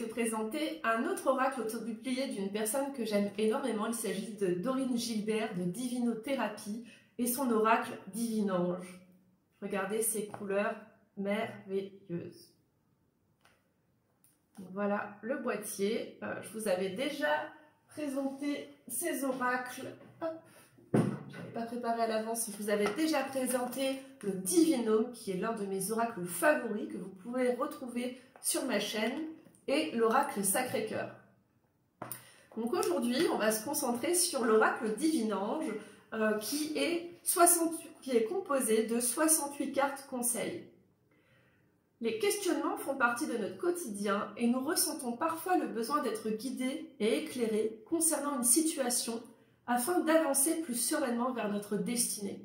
présenter un autre oracle autopublié d'une personne que j'aime énormément. Il s'agit de Dorine Gilbert de Divinothérapie et son oracle Divinange. Regardez ces couleurs merveilleuses. Voilà le boîtier. Je vous avais déjà présenté ces oracles. Je n'avais pas préparé à l'avance. Je vous avais déjà présenté le Divinome, qui est l'un de mes oracles favoris, que vous pouvez retrouver sur ma chaîne, et l'oracle Sacré-Cœur. Donc aujourd'hui, on va se concentrer sur l'oracle Divinange, qui est composé de 68 cartes conseils. Les questionnements font partie de notre quotidien et nous ressentons parfois le besoin d'être guidés et éclairés concernant une situation afin d'avancer plus sereinement vers notre destinée.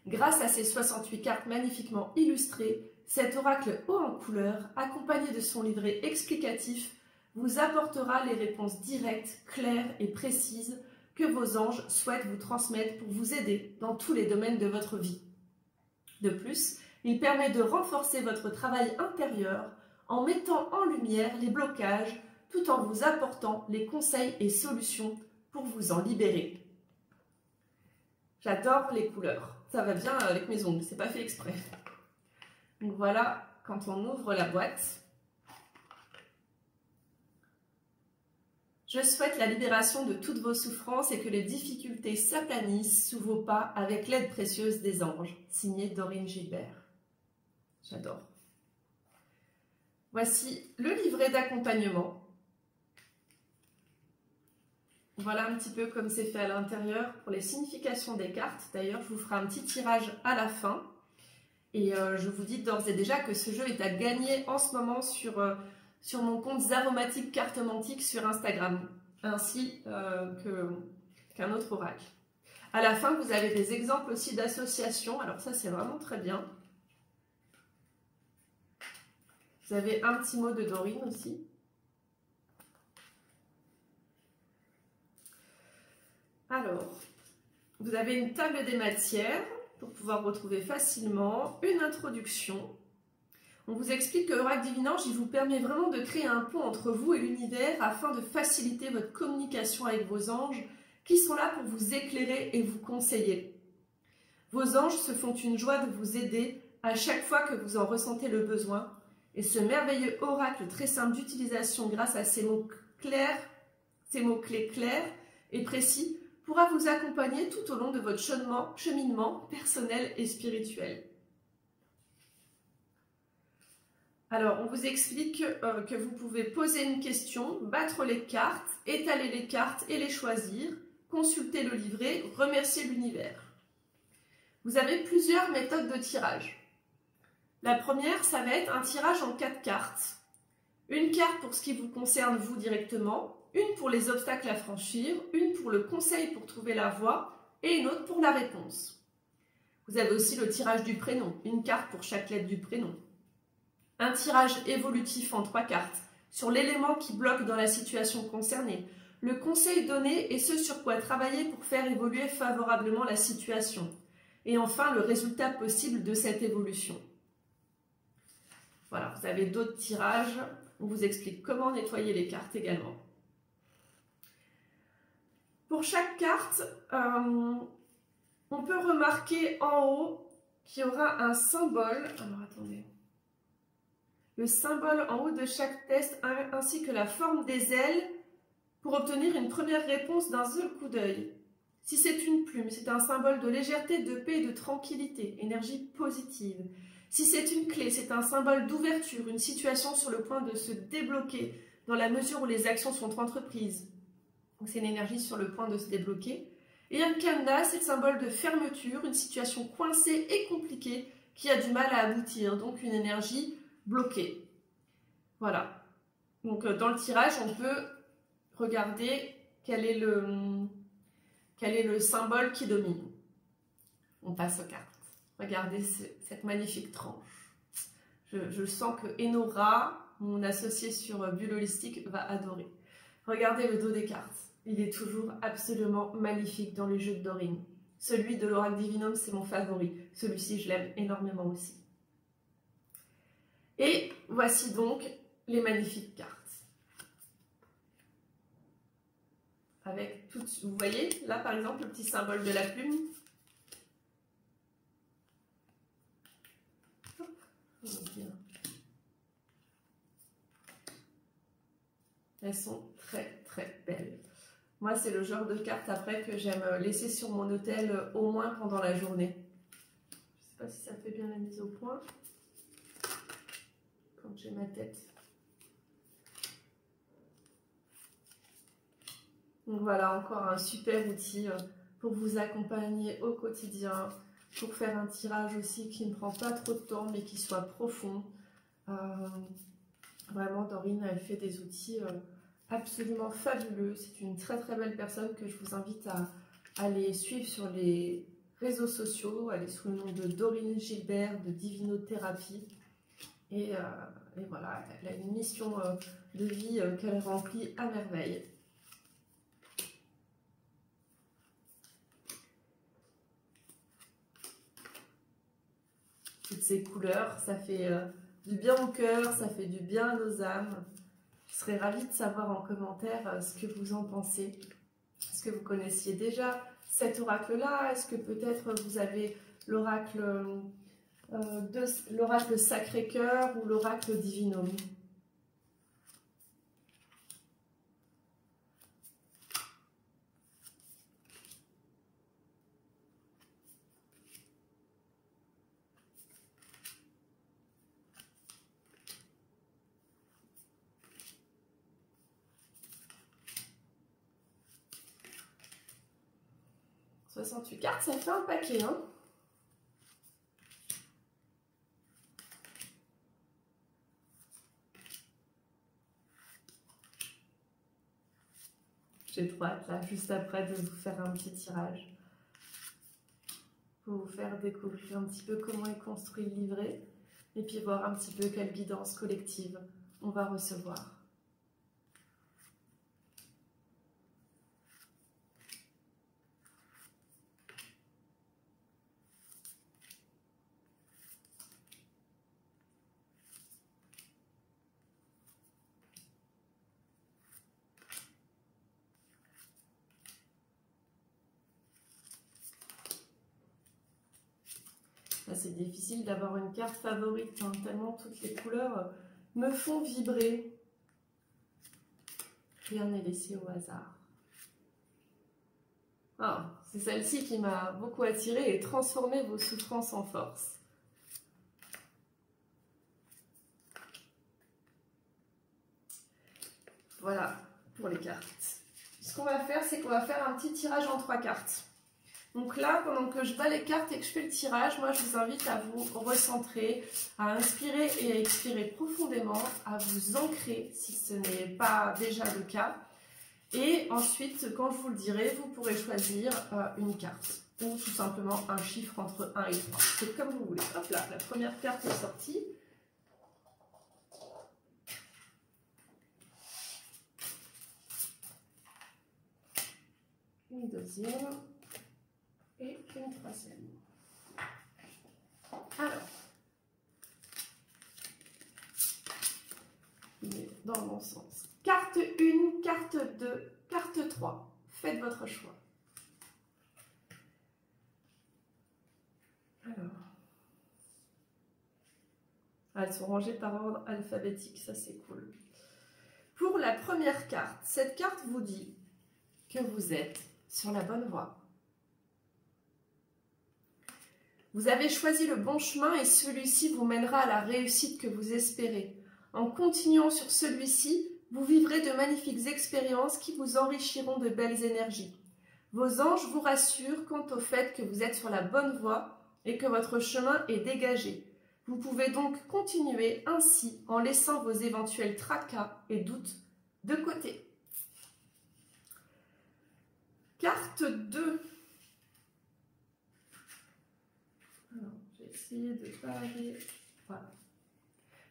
Grâce à ces 68 cartes magnifiquement illustrées, cet oracle haut en couleurs, accompagné de son livret explicatif, vous apportera les réponses directes, claires et précises que vos anges souhaitent vous transmettre pour vous aider dans tous les domaines de votre vie. De plus, il permet de renforcer votre travail intérieur en mettant en lumière les blocages tout en vous apportant les conseils et solutions pour vous en libérer. J'adore les couleurs, ça va bien avec mes ongles, c'est pas fait exprès. Donc voilà, quand on ouvre la boîte, je souhaite la libération de toutes vos souffrances et que les difficultés s'aplanissent sous vos pas avec l'aide précieuse des anges. Signé Dorine Gilbert. J'adore. Voici le livret d'accompagnement. Voilà un petit peu comme c'est fait à l'intérieur pour les significations des cartes. D'ailleurs, je vous ferai un petit tirage à la fin. Et je vous dis d'ores et déjà que ce jeu est à gagner en ce moment sur mon compte Zaromatique Cartomantique sur Instagram, ainsi qu'un autre oracle. À la fin, vous avez des exemples aussi d'associations. Alors ça, c'est vraiment très bien. Vous avez un petit mot de Dorine aussi. Alors, vous avez une table des matières pour pouvoir retrouver facilement une introduction. On vous explique que l'oracle Divinange, il vous permet vraiment de créer un pont entre vous et l'univers afin de faciliter votre communication avec vos anges qui sont là pour vous éclairer et vous conseiller. Vos anges se font une joie de vous aider à chaque fois que vous en ressentez le besoin. Et ce merveilleux oracle très simple d'utilisation grâce à ces mots-clés clairs et précis pourra vous accompagner tout au long de votre cheminement personnel et spirituel. Alors, on vous explique que vous pouvez poser une question, battre les cartes, étaler les cartes et les choisir, consulter le livret, remercier l'univers. Vous avez plusieurs méthodes de tirage. La première, ça va être un tirage en 4 cartes. Une carte pour ce qui vous concerne vous directement, une pour les obstacles à franchir, une pour le conseil pour trouver la voie et une autre pour la réponse. Vous avez aussi le tirage du prénom, une carte pour chaque lettre du prénom. Un tirage évolutif en 3 cartes sur l'élément qui bloque dans la situation concernée, le conseil donné et ce sur quoi travailler pour faire évoluer favorablement la situation. Et enfin, le résultat possible de cette évolution. Voilà, vous avez d'autres tirages. On vous explique comment nettoyer les cartes également. Pour chaque carte, on peut remarquer en haut qu'il y aura un symbole. Alors, attendez. Le symbole en haut de chaque test ainsi que la forme des ailes pour obtenir une première réponse d'un seul coup d'œil. Si c'est une plume, c'est un symbole de légèreté, de paix et de tranquillité, énergie positive. Si c'est une clé, c'est un symbole d'ouverture, une situation sur le point de se débloquer dans la mesure où les actions sont entreprises. Donc c'est une énergie sur le point de se débloquer. Et un cadenas, c'est le symbole de fermeture, une situation coincée et compliquée qui a du mal à aboutir, donc une énergie bloquée. Voilà. Donc dans le tirage, on peut regarder quel est le symbole qui domine. On passe aux cartes. Regardez cette magnifique tranche. Je sens que Enora, mon associé sur Bulle Holistique, va adorer. Regardez le dos des cartes. Il est toujours absolument magnifique dans les jeux de Dorine. Celui de l'oracle Divinum, c'est mon favori. Celui-ci, je l'aime énormément aussi. Et voici donc les magnifiques cartes. avec tout, vous voyez, là par exemple, le petit symbole de la plume. Elles sont très très belles. Moi, c'est le genre de carte après que j'aime laisser sur mon hôtel au moins pendant la journée. Je ne sais pas si ça fait bien la mise au point. Quand j'ai ma tête. Donc voilà, encore un super outil pour vous accompagner au quotidien, pour faire un tirage aussi qui ne prend pas trop de temps mais qui soit profond. Vraiment, Dorine, elle fait des outils absolument fabuleux. C'est une très très belle personne que je vous invite à aller suivre sur les réseaux sociaux. Elle est sous le nom de Dorine Gilbert de Divinothérapie. Et voilà, elle a une mission de vie qu'elle remplit à merveille. Toutes ces couleurs, ça fait du bien au cœur, ça fait du bien à nos âmes. Je serais ravie de savoir en commentaire ce que vous en pensez. Est-ce que vous connaissiez déjà cet oracle-là? Est-ce que peut-être vous avez l'oracle Sacré-Cœur ou l'oracle Divinum? « 68 cartes, ça fait un paquet, hein? J'ai trop hâte, là, juste après, de vous faire un petit tirage. Pour vous faire découvrir un petit peu comment est construit le livret. Et puis voir un petit peu quelle guidance collective on va recevoir. C'est difficile d'avoir une carte favorite, hein, tellement toutes les couleurs me font vibrer. Rien n'est laissé au hasard. Ah, c'est celle-ci qui m'a beaucoup attirée et transformé vos souffrances en force. Voilà pour les cartes. Ce qu'on va faire, c'est qu'on va faire un petit tirage en 3 cartes. Donc là, pendant que je bats les cartes et que je fais le tirage, moi je vous invite à vous recentrer, à inspirer et à expirer profondément, à vous ancrer si ce n'est pas déjà le cas. Et ensuite, quand je vous le dirai, vous pourrez choisir une carte ou tout simplement un chiffre entre 1 et 3. C'est comme vous voulez. Hop là, la première carte est sortie. Une deuxième. Et une troisième. Alors, il est dans le bon sens. Carte 1, carte 2, carte 3. Faites votre choix. Alors, elles sont rangées par ordre alphabétique, ça c'est cool. Pour la première carte, cette carte vous dit que vous êtes sur la bonne voie. Vous avez choisi le bon chemin et celui-ci vous mènera à la réussite que vous espérez. En continuant sur celui-ci, vous vivrez de magnifiques expériences qui vous enrichiront de belles énergies. Vos anges vous rassurent quant au fait que vous êtes sur la bonne voie et que votre chemin est dégagé. Vous pouvez donc continuer ainsi en laissant vos éventuels tracas et doutes de côté. Carte 2. Alors, j'ai essayé de pas aller... Voilà.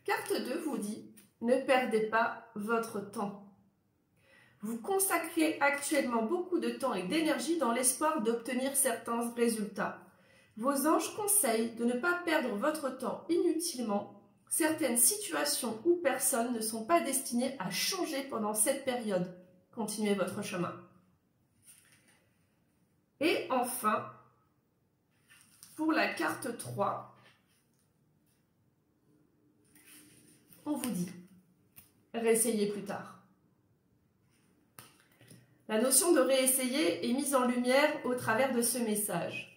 Carte 2 vous dit « Ne perdez pas votre temps ». Vous consacrez actuellement beaucoup de temps et d'énergie dans l'espoir d'obtenir certains résultats. Vos anges conseillent de ne pas perdre votre temps inutilement. Certaines situations ou personnes ne sont pas destinées à changer pendant cette période. Continuez votre chemin. Et enfin, pour la carte 3, on vous dit réessayez plus tard. La notion de réessayer est mise en lumière au travers de ce message.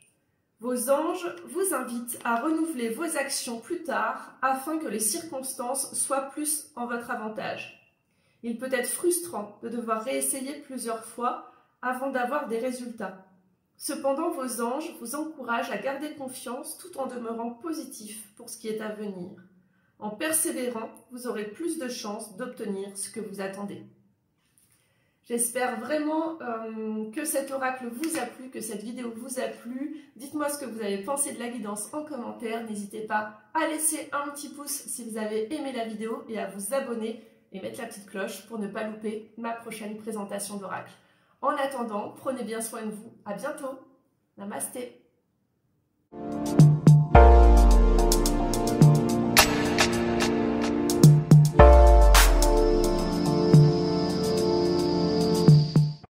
Vos anges vous invitent à renouveler vos actions plus tard afin que les circonstances soient plus en votre avantage. Il peut être frustrant de devoir réessayer plusieurs fois avant d'avoir des résultats. Cependant, vos anges vous encouragent à garder confiance tout en demeurant positif pour ce qui est à venir. En persévérant, vous aurez plus de chances d'obtenir ce que vous attendez. J'espère vraiment que cet oracle vous a plu, que cette vidéo vous a plu. Dites-moi ce que vous avez pensé de la guidance en commentaire. N'hésitez pas à laisser un petit pouce si vous avez aimé la vidéo et à vous abonner et mettre la petite cloche pour ne pas louper ma prochaine présentation d'oracle. En attendant, prenez bien soin de vous. À bientôt. Namasté.